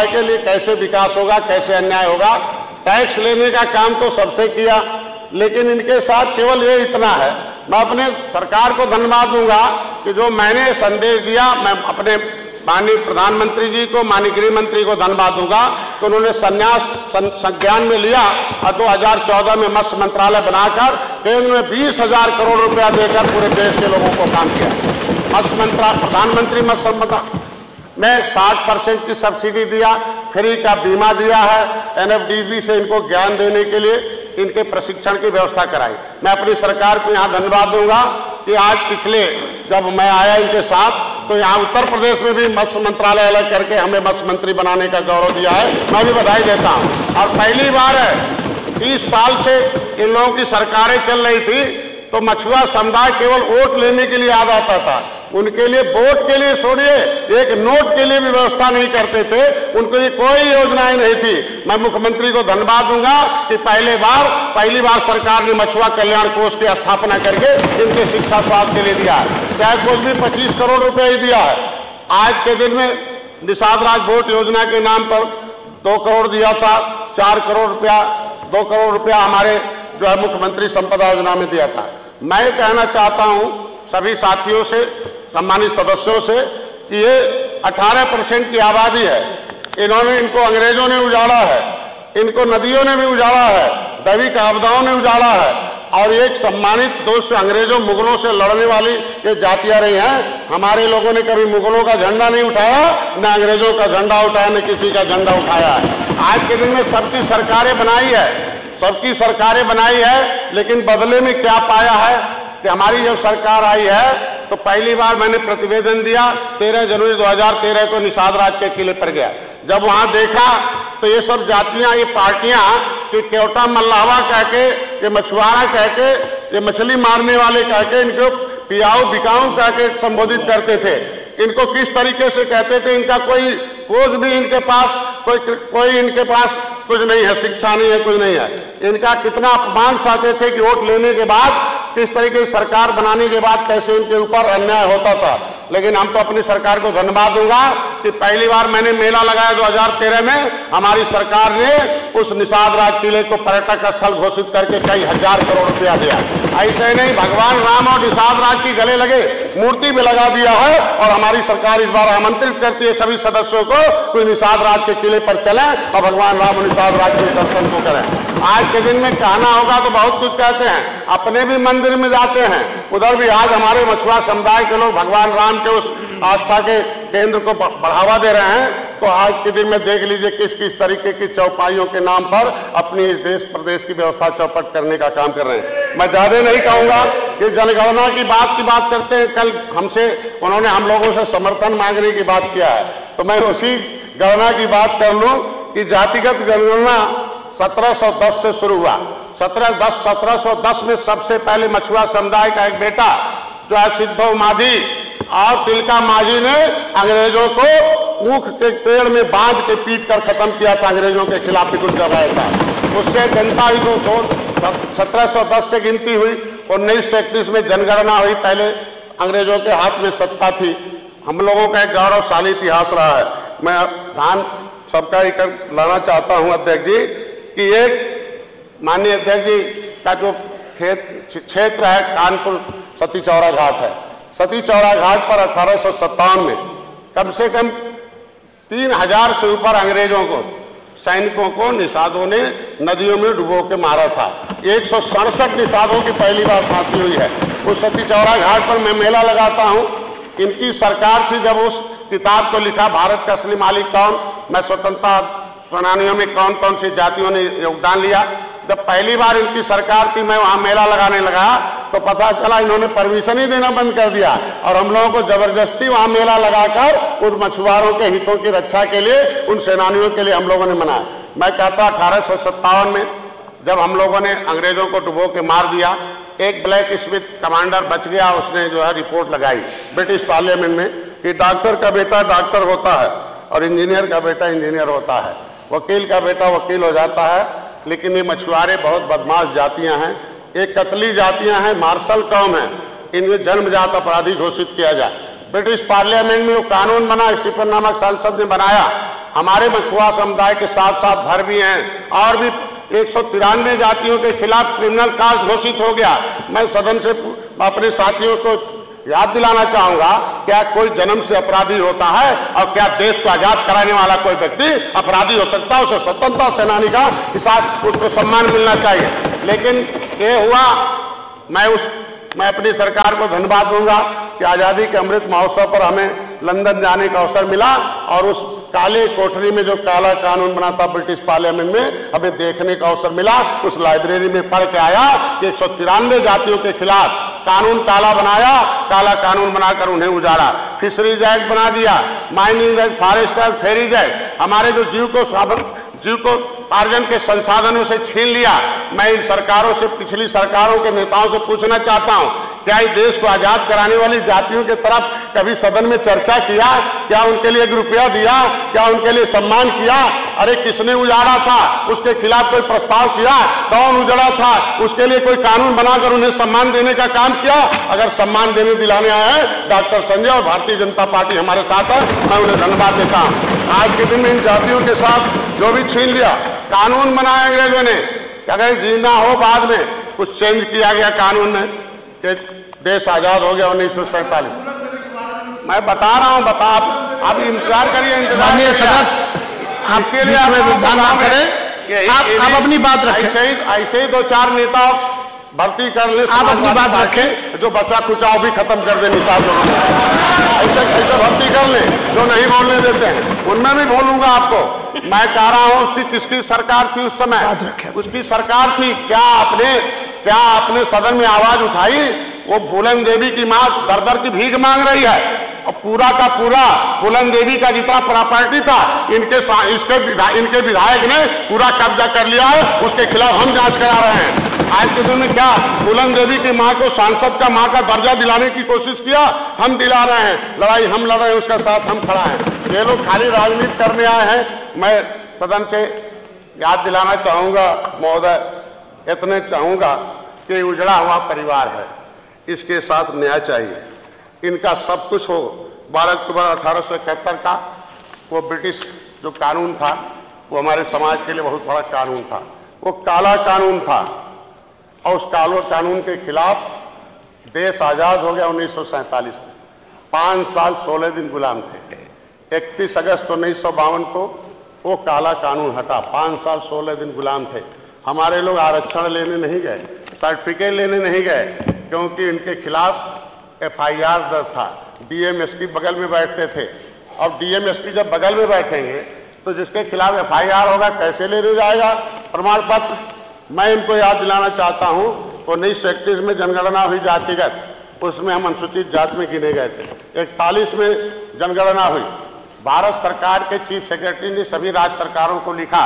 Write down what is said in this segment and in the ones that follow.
मछुआरे के लिए कैसे विकास होगा, कैसे अन्याय होगा। टैक्स लेने का काम तो सबसे किया, लेकिन इनके साथ केवल ये इतना है। मैं अपने सरकार को धन्यवाद दूंगा कि जो मैंने संदेश दिया, मैं अपने माननीय प्रधानमंत्री जी को, माननीय गृह मंत्री को धन्यवाद दूंगा कि उन्होंने संन्यास संज्ञान में लिया और 2014 में मत्स्य मंत्रालय बनाकर केंद्र में 20,000 करोड़ रुपया देकर पूरे देश के लोगों को काम किया। मत्स्य मंत्रालय, प्रधानमंत्री मत्स्य संपदा में 60% की सब्सिडी दिया, फ्री का बीमा दिया है, NFDB से इनको ज्ञान देने के लिए इनके प्रशिक्षण की व्यवस्था कराई। मैं अपनी सरकार को यहाँ धन्यवाद दूंगा कि आज पिछले जब मैं आया इनके साथ तो यहाँ उत्तर प्रदेश में भी मत्स्य मंत्रालय अलग करके हमें मत्स्य मंत्री बनाने का गौरव दिया है, मैं भी बधाई देता हूँ। और पहली बार है 30 साल से इन लोगों की सरकारें चल रही थी तो मछुआ समुदाय केवल वोट लेने के लिए याद आता था, उनके लिए वोट के लिए छोड़िए एक नोट के लिए भी व्यवस्था नहीं करते थे, उनके लिए कोई योजनाएं नहीं थी। मैं मुख्यमंत्री को धन्यवाद दूंगा कि पहली बार सरकार ने मछुआ कल्याण कोष की स्थापना करके इनके शिक्षा स्वास्थ्य के लिए दिया है, चाहे कुछ भी 25 करोड़ रुपए ही दिया है। आज के दिन में निषाद राज बोट योजना के नाम पर 2 करोड़ दिया था, 4 करोड़ रुपया 2 करोड़ रुपया हमारे जो है मुख्यमंत्री संपदा योजना में दिया था। मैं कहना चाहता हूं सभी साथियों से, सम्मानित सदस्यों से कि ये 18% की आबादी है, इनको अंग्रेजों ने उजाड़ा है, इनको नदियों ने भी उजाड़ा है, दैविक आपदाओं ने उजाड़ा है, और एक सम्मानित दोस्त अंग्रेजों मुगलों से लड़ने वाली ये जातियां रही हैं। हमारे लोगों ने कभी मुगलों का झंडा नहीं उठाया, न अंग्रेजों का झंडा उठाया, न किसी का झंडा उठाया है। आज के दिन में सबकी सरकारें बनाई है, लेकिन बदले में क्या पाया है कि हमारी जब सरकार आई है तो पहली बार मैंने प्रतिवेदन दिया 13 जनवरी 2013 को निषाद राज के किले पर गया। जब वहां देखा तो ये सब जातियां, ये पार्टियां कि केवटा मल्लावा कह के, ये मछुआरा कह के, ये मछली मारने वाले कह के, इनको पियाऊ बिकाऊ कह के संबोधित करते थे। इनको किस तरीके से कहते थे, इनका कोई भी इनके पास कोई इनके पास कुछ नहीं है, शिक्षा नहीं है, कुछ नहीं है। इनका कितना अपमान सहते थे कि वोट लेने के बाद, किस तरीके से सरकार बनाने के बाद कैसे इनके ऊपर अन्याय होता था। लेकिन हम तो अपनी सरकार को धन्यवाद दूंगा कि पहली बार मैंने मेला लगाया 2013 में, हमारी सरकार ने उस निषाद राज किले को पर्यटक स्थल घोषित करके कई हजार करोड़ रुपया दिया। ऐसे नहीं, भगवान राम और निषाद राज की गले लगे मूर्ति भी लगा दिया है, और हमारी सरकार इस बार आमंत्रित करती है सभी सदस्यों को कोई निषाद राज के किले पर चले और भगवान राम और निषाद राज के दर्शन को करें। आज के दिन में कहना होगा तो बहुत कुछ कहते हैं, अपने भी मंदिर में जाते हैं, उधर भी आज हमारे मछुआ समुदाय के लोग भगवान राम के उस आस्था के केंद्र को बढ़ावा दे रहे हैं। तो आज के दिन में देख लीजिए किस किस तरीके की चौपाइयों के नाम पर अपनी इस देश प्रदेश की व्यवस्था चौपट करने का काम कर रहे हैं। मैं ज्यादा नहीं कहूंगा कि जनगणना की बात करते हैं। कल हमसे उन्होंने हम लोगों से समर्थन मांगने की बात किया है, तो मैं उसी गणना की बात कर लूं कि जातिगत जनगणना 1710 से शुरू हुआ। 1710 में सबसे पहले मछुआ समुदाय का एक बेटा जो है सिद्धो माधी और तिलका माझी ने अंग्रेजों को ऊख के पेड़ में बांध के पीट कर खत्म किया था, अंग्रेजों के खिलाफ विद्रोह चलाया था। उससे जनता 1710 से गिनती हुई, 1931 में जनगणना हुई। पहले अंग्रेजों के हाथ में सत्ता थी। हम लोगों का एक गौरवशाली इतिहास रहा है। मैं ध्यान सबका ही लाना चाहता हूं अध्यक्ष जी कि एक माननीय अध्यक्ष जी का जो क्षेत्र है कानपुर सती चौरा घाट है। सती चौरा घाट पर 1857 में कम से कम 3000 से ऊपर अंग्रेजों को, सैनिकों को निषादों ने नदियों में डुबो के मारा था। 167 निषादों की पहली बार फांसी हुई है। उस सती चौरा घाट पर मैं मेला लगाता हूँ। इनकी सरकार थी जब उस किताब को लिखा, भारत का असली मालिक कौन, मैं स्वतंत्रता सेनानियों में कौन कौन सी जातियों ने योगदान लिया। जब पहली बार इनकी सरकार थी, मैं वहां मेला लगाने लगा तो पता चला इन्होंने परमिशन ही देना बंद कर दिया और हम लोगों को जबरदस्ती वहां मेला लगाकर उन मछुआरों के हितों की रक्षा के लिए, उन सेनानियों के लिए हम लोगों ने मनाया। मैं कहता 1857 में जब हम लोगों ने अंग्रेजों को डुबो के मार दिया, एक ब्लैक स्मिथ कमांडर बच गया, उसने जो है रिपोर्ट लगाई ब्रिटिश पार्लियामेंट में कि डॉक्टर का बेटा डॉक्टर होता है और इंजीनियर का बेटा इंजीनियर होता है, वकील का बेटा वकील हो जाता है। लेकिन ये मछुआरे बहुत बदमाश जातियां हैं, एक कतली जातियां हैं, मार्शल कौम है, इनमें जन्मजात अपराधी घोषित किया जाए। ब्रिटिश पार्लियामेंट में वो कानून बना, स्टीफन नामक सांसद ने बनाया हमारे मछुआ समुदाय के साथ साथ भर भी हैं और भी 193 जातियों के खिलाफ क्रिमिनल काज घोषित हो गया। मैं सदन से अपने साथियों को याद दिलाना चाहूंगा, क्या कोई जन्म से अपराधी होता है और क्या देश को आजाद कराने वाला कोई व्यक्ति अपराधी हो सकता है? उसे स्वतंत्रता सेनानी का साथ उसको सम्मान मिलना चाहिए। लेकिन ये हुआ, मैं अपनी सरकार को धन्यवाद दूंगा कि आजादी के अमृत महोत्सव पर हमें लंदन जाने का अवसर मिला और उस काले कोठरी में जो काला कानून बना था ब्रिटिश पार्लियामेंट में, हमें देखने का अवसर मिला। उस लाइब्रेरी में पढ़ के आया कि 193 जातियों के खिलाफ कानून काला बनाया, काला कानून बनाकर उन्हें उजाड़ा। फिशरीज एक्ट बना दिया, mining act, forest act, ferries act, हमारे जो जीव को अर्जन के संसाधनों से छीन लिया। मैं इन सरकारों से, पिछली सरकारों के नेताओं से पूछना चाहता हूं, क्या इस देश को आजाद कराने वाली जातियों की तरफ कभी सदन में चर्चा किया? क्या उनके लिए 1 रुपया दिया? क्या उनके लिए सम्मान किया? अरे किसने उजाड़ा था, उसके खिलाफ कोई प्रस्ताव किया? कौन उजाड़ा था, उसके लिए कोई कानून बनाकर उन्हें सम्मान देने का काम किया? अगर सम्मान देने दिलाने आए हैं डॉक्टर संजय और भारतीय जनता पार्टी हमारे साथ है, मैं उन्हें धन्यवाद देता हूं। आज के दिन में इन जातियों के साथ जो भी छीन लिया, कानून बनाया अंग्रेजों ने, अगर जीना हो बाद में कुछ चेंज किया गया कानून में कि देश आजाद हो गया 1947। मैं बता रहा हूं, आप इंतजार करिए, माननीय सदस्य इसीलिए आप विधान ना करें, आप अपनी बात रखें। ऐसे ही 2-4 नेता भर्ती कर ले, आप अपनी बात रखें, जो बचा खुचाव भी खत्म कर दे निषाद लोगों में, ऐसे भर्ती कर ले जो नहीं बोलने देते हैं, उनमें भी बोलूंगा आपको। मैं कह रहा हूं उसकी किसकी सरकार थी उस समय? उसकी सरकार थी। क्या आपने सदन में आवाज उठाई? वो फूलन देवी की मां दर की भीख मांग रही है और पूरा का पूरा फूलन देवी का जितना प्रॉपर्टी था इनके विधायक ने पूरा कब्जा कर लिया है। उसके खिलाफ हम जांच करा रहे हैं। आज के दिन में क्या फूलन देवी की मां को सांसद का मां का दर्जा दिलाने की कोशिश किया? हम दिला रहे हैं। लड़ाई हम लड़ रहे हैं, उसका साथ हम खड़ा हैं। ये लोग खाली राजनीति करने आए हैं। मैं सदन से याद दिलाना चाहूंगा महोदय, इतने चाहूंगा कि उजड़ा हुआ परिवार है, इसके साथ न्याय चाहिए। इनका सब कुछ हो। 12 अक्टूबर 1871 का वो ब्रिटिश जो कानून था वो हमारे समाज के लिए बहुत बड़ा कानून था। वो काला कानून था और उस काले कानून के खिलाफ देश आज़ाद हो गया 1947 में। 5 साल 16 दिन गुलाम थे। 31 अगस्त 1952 को वो काला कानून हटा। 5 साल 16 दिन गुलाम थे। हमारे लोग आरक्षण लेने नहीं गए, सर्टिफिकेट लेने नहीं गए, क्योंकि इनके खिलाफ FIR दर्ज था। DMSP बगल में बैठते थे और DMSP जब बगल में बैठेंगे तो जिसके खिलाफ FIR होगा कैसे लेने जाएगा प्रमाण पत्र? मैं इनको याद दिलाना चाहता हूं, 1931 में जनगणना हुई जातिगत, उसमें हम अनुसूचित जाति में गिने गए थे। 41 में जनगणना हुई। भारत सरकार के चीफ सेक्रेटरी ने सभी राज्य सरकारों को लिखा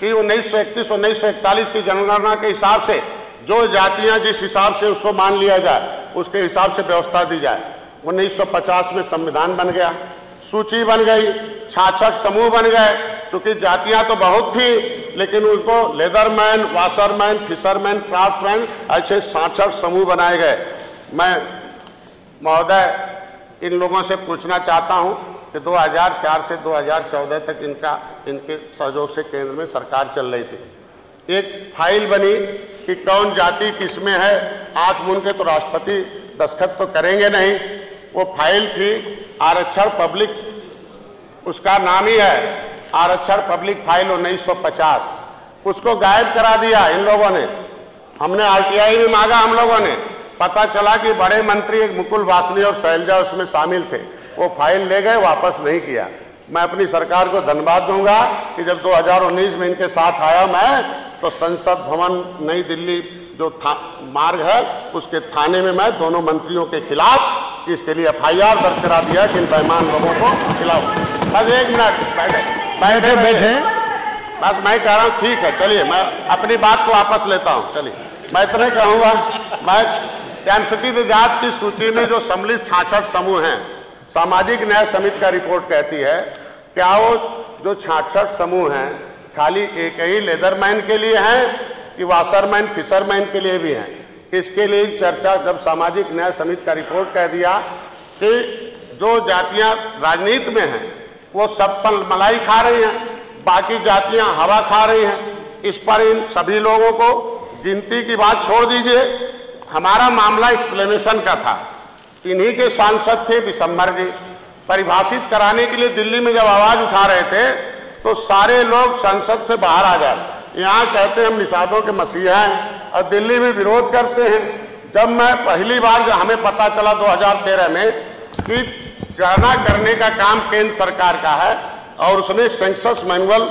कि 1931-1941 की जनगणना के हिसाब से जो जातियां जिस हिसाब से उसको मान लिया जाए उसके हिसाब से व्यवस्था दी जाए। 1950 में संविधान बन गया, सूची बन गई, 66 समूह बन गए। क्योंकि जातियां तो बहुत थी लेकिन उसको लेदरमैन, वाशरमैन, फिशरमैन, क्राफ्टमैन ऐसे 66 समूह बनाए गए। मैं महोदय इन लोगों से पूछना चाहता हूं कि 2004 से 2014 तक इनके सहयोग से केंद्र में सरकार चल रही थी। एक फाइल बनी कि कौन जाति किसमें है, आंख मूंद के तो राष्ट्रपति दस्तखत तो करेंगे नहीं। वो फाइल थी आरक्षण पब्लिक, उसका नाम ही है आरक्षण पब्लिक फाइल 1950। उसको गायब करा दिया इन लोगों ने। हमने RTI में मांगा, हम लोगों ने, पता चला कि बड़े मंत्री एक मुकुल वासनी और शैलजा उसमें शामिल थे। वो फाइल ले गए, वापस नहीं किया। मैं अपनी सरकार को धन्यवाद दूंगा कि जब 2019 में इनके साथ आया मैं, तो संसद भवन नई दिल्ली जो मार्ग है उसके थाने में मैं दोनों मंत्रियों के खिलाफ इसके लिए FIR दर्ज करा दिया कि इन बेईमान लोगों को खिलाफ। बस 1 मिनट बैठे। बस मैं कह रहा हूँ ठीक है, चलिए मैं अपनी बात को वापस लेता हूँ। चलिए मैं इतना कहूँगा, मैं अनुसूचित जाति की सूची में जो सम्मिलित 66 समूह हैं, सामाजिक न्याय समिति का रिपोर्ट कहती है क्या वो जो 66 समूह हैं खाली एक ही लेदरमैन के लिए हैं कि वाशरमैन, फिशरमैन के लिए भी हैं? इसके लिए चर्चा जब सामाजिक न्याय समिति का रिपोर्ट कह दिया कि जो जातियां राजनीति में हैं वो सब पर मलाई खा रही हैं, बाकी जातियां हवा खा रही हैं। इस पर इन सभी लोगों को, गिनती की बात छोड़ दीजिए, हमारा मामला एक्सप्लेनेशन का था। इन्हीं के सांसद थे विशंबर जी, परिभाषित कराने के लिए दिल्ली में जब आवाज उठा रहे थे तो सारे लोग संसद से बाहर आ जाते। यहाँ कहते हैं हम निषादों के मसीहा हैं और दिल्ली में विरोध करते हैं। जब मैं पहली बार जब हमें पता चला 2013 में कि गणना करने का काम केंद्र सरकार का है और उसने सेंसस मैनुअल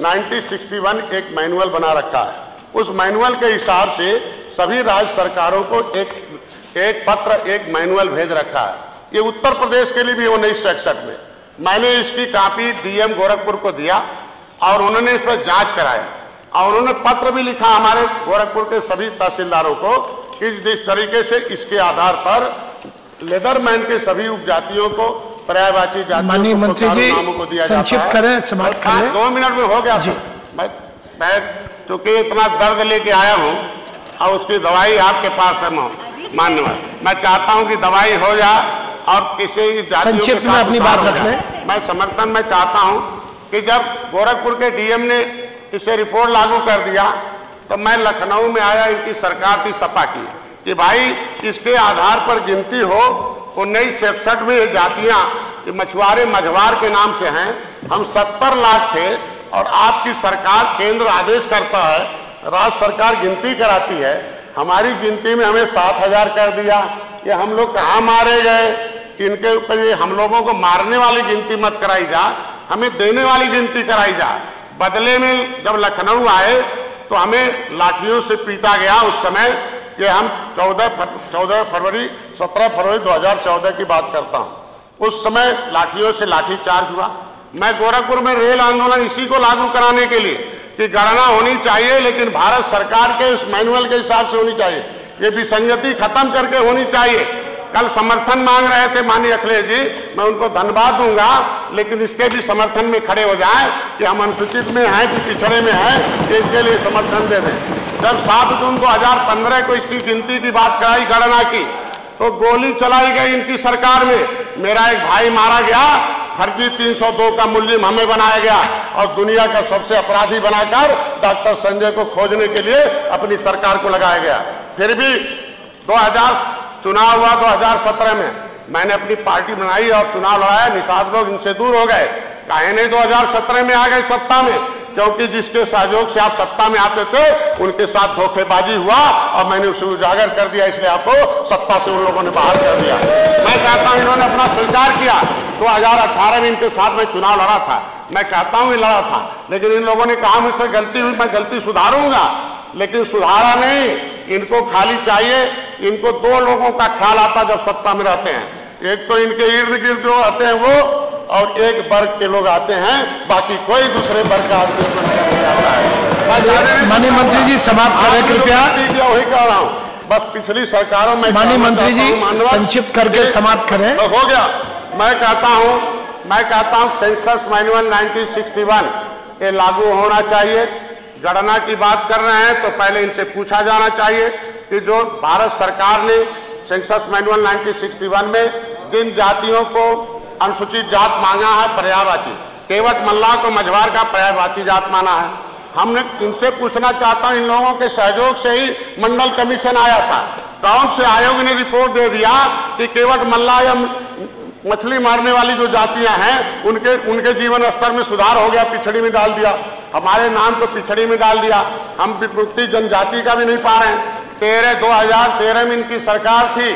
1961 एक मैनुअल बना रखा है, उस मैनुअल के हिसाब से सभी राज्य सरकारों को एक पत्र, एक मैनुअल भेज रखा है। ये उत्तर प्रदेश के लिए भी 1961 में मैंने इसकी कॉपी डीएम गोरखपुर को दिया और उन्होंने इस पर जांच कराया और उन्होंने पत्र भी लिखा हमारे गोरखपुर के सभी तहसीलदारों को कि जिस तरीके से इसके आधार पर लेदरमैन के सभी उपजातियों को, पर्यायवाची जातियों को दिया संक्षिप्त करें, समाप्त करें। 2 मिनट में हो गया। मैं चूंकि इतना दर्द लेके आया हूँ और उसकी दवाई आपके पास है मान्यवर, मैं चाहता हूँ कि दवाई हो जाए और किसी जातियों के साथ अपनी बात रख लें। मैं समर्थन में चाहता हूँ कि जब गोरखपुर के डीएम ने इसे रिपोर्ट लागू कर दिया तो मैं लखनऊ में आया, इनकी सरकार थी सपा की, कि भाई इसके आधार पर गिनती हो। 1961 में जातियां मछुआरे मझवार के नाम से हैं, हम 70 लाख थे और आपकी सरकार, केंद्र आदेश करता है, राज्य सरकार गिनती कराती है, हमारी गिनती में हमें 7000 कर दिया। ये हम लोग कहाँ मारे गए? इनके ऊपर ये हम लोगों को मारने वाली गिनती मत कराई जा, हमें देने वाली गिनती कराई जा। बदले में जब लखनऊ आए तो हमें लाठियों से पीटा गया। उस समय ये हम 17 फरवरी 2014 की बात करता हूँ। उस समय लाठियों से लाठीचार्ज हुआ। मैं गोरखपुर में रेल आंदोलन इसी को लागू कराने के लिए कि गणना होनी चाहिए, लेकिन भारत सरकार के उस मैनुअल के हिसाब से होनी चाहिए, ये विसंगति खत्म करके होनी चाहिए। कल समर्थन मांग रहे थे माननीय अखिलेश जी, मैं उनको धन्यवाद दूंगा, लेकिन इसके भी समर्थन में खड़े हो जाएं कि हम अनुसूचित में हैं कि पिछड़े में हैं, इसके लिए समर्थन दे दें। जब 7 जून 2015 को इसकी गिनती की बात कराई, गणना की, तो गोली चलाई गई इनकी सरकार में, मेरा एक भाई मारा गया, फर्जी 302 का मुल्जिम हमें बनाया गया और दुनिया का सबसे अपराधी बनाकर डॉक्टर संजय को खोजने के लिए अपनी सरकार को लगाया गया। फिर भी 2000 चुनाव हुआ 2017 में, मैंने अपनी पार्टी बनाई और चुनाव लड़ाया, निषाद लोग इनसे दूर हो गए। काहे नहीं 2017 में आ गए सत्ता में? क्योंकि जिसके सहयोग से आप सत्ता में आते थे उनके साथ धोखेबाजी हुआ और मैंने उसे उजागर कर दिया, इसलिए आपको सत्ता से उन लोगों ने बाहर कर दिया। मैं कहता हूं इन्होंने अपना स्वीकार किया। 2018 में इनके साथ में चुनाव लड़ा था, मैं कहता हूं लड़ा था, लेकिन इन लोगों ने कहा मुझसे गलती हुई, मैं गलती सुधारूंगा, लेकिन सुधारा नहीं। इनको खाली चाहिए, इनको 2 लोगों का ख्याल आता जब सत्ता में रहते हैं, एक तो इनके इर्द गिर्द जो आते हैं वो, और एक वर्ग के लोग आते हैं, बाकी कोई दूसरे वर्ग का आदमी नहीं आता है। माननीय मंत्री जी समाप्त करें कृपया। वही कह रहा हूँ, बस पिछली सरकारों में। माननीय मंत्री जी संक्षिप्त करके समाप्त करें। तो हो गया। मैं कहता हूँ सेंसस मैनुअल 1961 ये लागू होना चाहिए। गणना की बात कर रहे हैं तो पहले इनसे पूछा जाना चाहिए कि जो भारत सरकार ने सेंसस मैनुअल 1961 में जिन जातियों को अनुसूचित जात मांगा है, पर्यायवाची, केवट मल्लाह को मझवार का पर्यायवाची जात माना है। हमने इनसे पूछना चाहता हूं, इन लोगों के सहयोग से ही मंडल कमीशन आया था, कौन से आयोग ने रिपोर्ट दे दिया कि केवट मल्लाह या मछली मारने वाली जो जातियां हैं उनके जीवन स्तर में सुधार हो गया, पिछड़ी में डाल दिया, हमारे नाम को पिछड़ी में डाल दिया, हम विमुक्ति जनजाति का भी नहीं पा रहे हैं। 2013 में इनकी सरकार थी,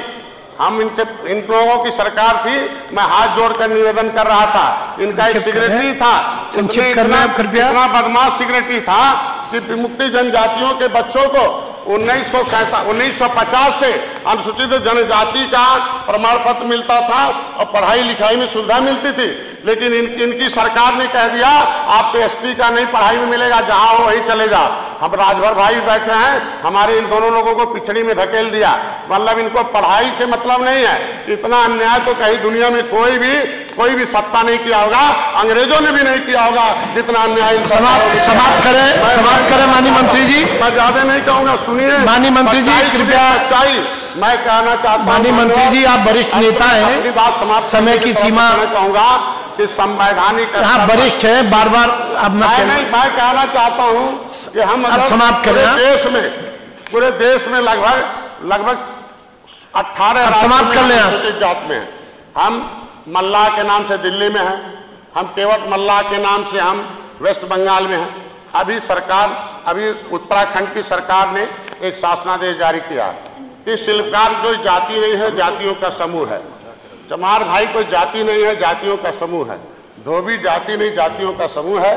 हम इन लोगों की सरकार थी, मैं हाथ जोड़कर निवेदन कर रहा था। इनका एक सिगरेटरी था, इतना बदमाश सिगरेटरी था कि विमुक्ति जनजातियों के बच्चों को 1950 से अनुसूचित जनजाति का प्रमाण पत्र मिलता था और पढ़ाई लिखाई में सुविधा मिलती थी, लेकिन इनकी सरकार ने कह दिया आपको एसटी का नहीं पढ़ाई में मिलेगा, जहां हो वहीं चले जाओ। हम राजभर भाई बैठे हैं, हमारे इन दोनों लोगों को पिछड़ी में धकेल दिया। मतलब इनको पढ़ाई से मतलब नहीं है। इतना अन्याय तो कहीं दुनिया में कोई भी सत्ता नहीं किया होगा, अंग्रेजों ने भी नहीं किया होगा जितना अन्याय। समाप्त करें माननीय मंत्री जी। मैं ज्यादा नहीं कहूंगा, सुनिए माननीय मंत्री जी कृपया। सच्चाई मैं कहना चाहता हूँ। माननीय मंत्री जी आप वरिष्ठ नेता हैं, अपनी बात समाप्त, समय की सीमा कहूंगा कि संवैधानिक यहाँ वरिष्ठ है, बार बार अब मैं कहना चाहता हूँ कि हम समाप्त करें। पूरे देश में लगभग 18 समाप्त कर लें। अनुसूचित जात में है। हम मल्लाह के नाम से दिल्ली में हैं, हम केवट मल्लाह के नाम से हम वेस्ट बंगाल में हैं। अभी उत्तराखंड की सरकार ने एक शासनादेश जारी किया कि शिल्पकार कोई जाति नहीं है, जातियों का समूह है। चमार भाई कोई जाति नहीं है, जातियों का समूह है। धोबी जाति नहीं, जातियों का समूह है।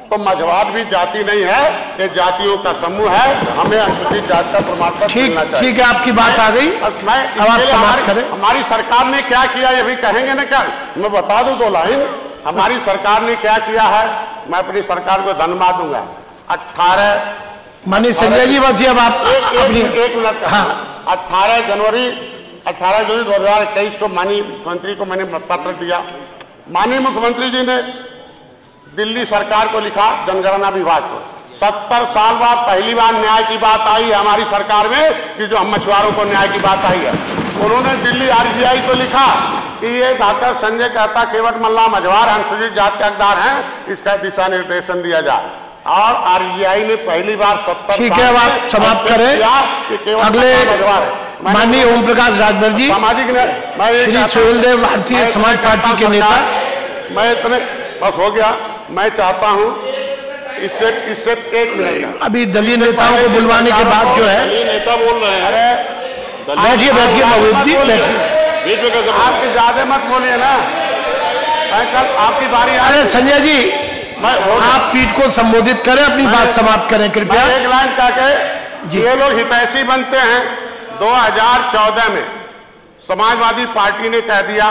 तो मझवार भी जाति नहीं है, ये जातियों का समूह है। हमें अनुसूचित जाति का प्रमाण पत्र मिलना चाहिए। ठीक है, आपकी बात आ गई। अब आप समाप्त करें। हमारी सरकार ने क्या किया ये भी कहेंगे ना, क्या मैं बता दूं 2 लाइन। हमारी सरकार ने क्या किया है, मैं अपनी सरकार को धन्यवाद दूंगा। 18 माननीय संजय जी, बस अब आप एक मिनट। हाँ, 18 जनवरी 2021 को माननीय मुख्यमंत्री को मैंने पत्र दिया। माननीय मुख्यमंत्री जी ने दिल्ली सरकार को लिखा, जनगणना विभाग को। 70 साल बाद पहली बार न्याय की बात आई है हमारी सरकार में कि जो हम मछुआरों को न्याय की बात आई है। उन्होंने दिल्ली RGI को लिखा कि ये डॉक्टर संजय कहता केवट मल्लाह मझवार अनुसूचित जाति के हकदार हैं, इसका दिशा निर्देशन दिया जाए। और RGI ने पहली बार 70 ठीक है, आप समाप्त करें। अगले माननीय ओम प्रकाश राजभर जी, सामाजिक श्री सोहेलदेव भारतीय समाज पार्टी के नेता। मैं इतने बस हो गया। मैं चाहता हूं इससे 1 मिनट, अभी दलीय नेताओं को बुलवाने के बाद जो है नेता बोल रहे हैं। अरे बैठिए महबूब जी, बैठिए। आपके ज्यादा मत बोलिए ना, कल आपकी बारी। अरे संजय जी, आप पीठ को संबोधित करें, अपनी बात समाप्त करें कृपया। एक लाइन कह के ये लोग हितैषी बनते हैं। 2014 में समाजवादी पार्टी ने कह दिया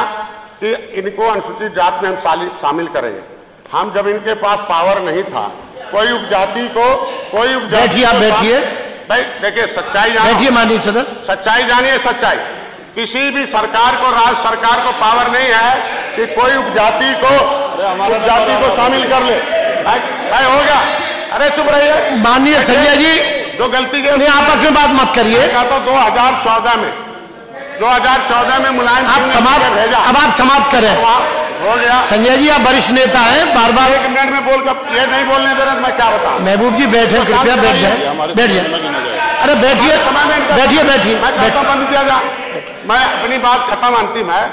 कि इनको अनुसूचित जाति में हम शामिल करेंगे। हम जब इनके पास पावर नहीं था, कोई उपजाति को बैठिए, आप बैठिए। देखिए सच्चाई जानिए, बैठिए माननीय सदस्य, सच्चाई जानिए। सच्चाई किसी भी सरकार को, राज्य सरकार को पावर नहीं है कि कोई उपजाति को शामिल कर ले। भाई हो गया, अरे चुप रहिए। माननीय संजय जी, जो गलती के आपस में बात मत करिए। 2014 में मुलायम आप समाप्त भेजा। अब आप समाप्त करें। हो गया। संजय जी, आप वरिष्ठ नेता हैं, बार बार 1 मिनट में बोलकर ये नहीं बोलने दे रहे, मैं क्या बताऊं। महबूब जी बैठे, कृपया बैठ जाए, बैठ जाए। अरे बैठिए, बैठिए। बंद किया जा। मैं अपनी बात खत्म। अंतिम है।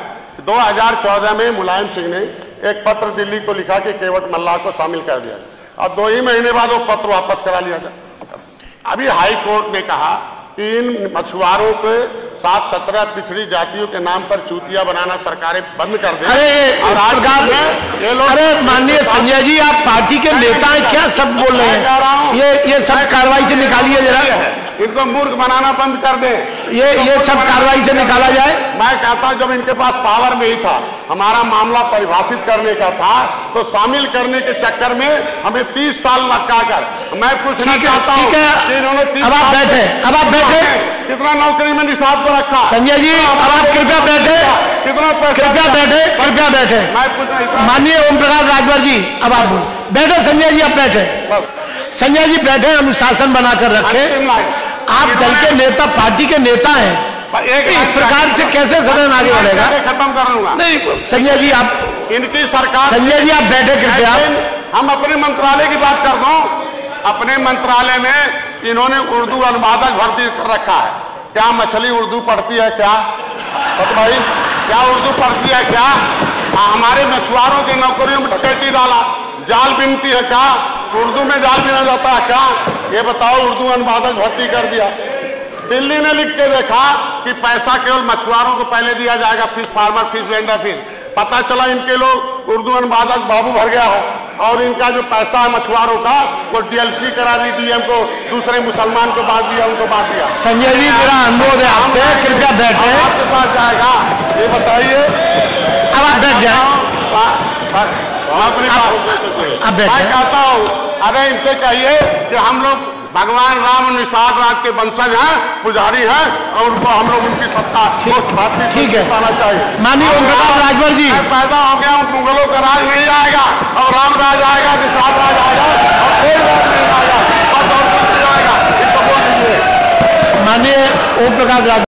2014 में मुलायम सिंह ने एक पत्र दिल्ली को लिखा कि केवट मल्लाह को शामिल कर दिया जाए। अब 2 ही महीने बाद वो पत्र वापस करा लिया जाए। अभी हाई कोर्ट ने कहा कि इन मछुआरों के 7-17 पिछड़ी जातियों के नाम पर चूतिया बनाना सरकारें बंद कर दें। और आज ये लोग, अरे माननीय संजय जी, आप पार्टी के नेता हैं, क्या सब बोल रहे हैं? ये सब कार्रवाई से निकालिए जरा। इनको मूर्ख बनाना बंद कर दें। ये सब कार्रवाई से निकाला जाए। मैं कहता हूं जब इनके पास पावर नहीं था, हमारा मामला परिभाषित करने का था, तो शामिल करने के चक्कर में हमें 30 साल लटका कर मैं पूछना चाहता हूं कि इन्होंने 30 अब आप बैठे, कितना नौकरी में निषाद को रखा। संजय जी, अब आप कृपया बैठे, कितना पैसा, कृपया बैठे। माननीय ओम प्रकाश राजभर जी, अब आप बैठे। संजय जी, आप बैठे। संजय जी बैठे, अनुशासन बनाकर रखें। आप दल के नेता, पार्टी के नेता हैं, इस प्रकार से कैसे सदन आगे बढ़ेगा? खत्म कर लूंगा। नहीं संजय जी, आप इनकी सरकार। संजय जी, आप बैठे कृपया। हम अपने मंत्रालय की बात कर दूं। अपने मंत्रालय में इन्होंने उर्दू अनुवादक भर्ती कर रखा है। क्या मछली उर्दू पढ़ती है क्या? भाई क्या उर्दू पढ़ती है क्या? हमारे मछुआरों के नौकरियों में डकैती डाला। जाल बिनती है क्या? उर्दू में जाल बिना जाता है क्या? ये बताओ। उर्दू अनुवादक भर्ती कर दिया। दिल्ली ने लिख के देखा कि पैसा केवल मछुआरों को पहले दिया जाएगा, fish farmer, fish vendor, fish. पता चला इनके लोग उर्दू अनुवादक बाबू भर गया है, और इनका जो पैसा है मछुआरों का वो DLC करा दी, DM को दूसरे मुसलमान को बांट दिया, उनको बांट दिया। संजय जी, मेरा अनुरोध है आपसे, कृपया बैठे। आपके पास जाएगा, ये बताइए। अब आप बैठ जाए। मैं कहता हूँ, अरे इनसे कहिए कि हम लोग भगवान राम निषाद राज के वंशज हैं, पुजारी हैं, और उनको हम लोग उनकी सत्ता ठीक है पाना चाहिए। माननीय ओम प्रकाश राजभर जी, पैदा हो गया, मुगलों का राज नहीं आएगा, और राम राज आएगा, निषाद राज आएगा, और कोई राज नहीं आएगा, बस और कुछ नहीं आएगा। इनको बोल दीजिए। माननीय ओम प्रकाश राजभर।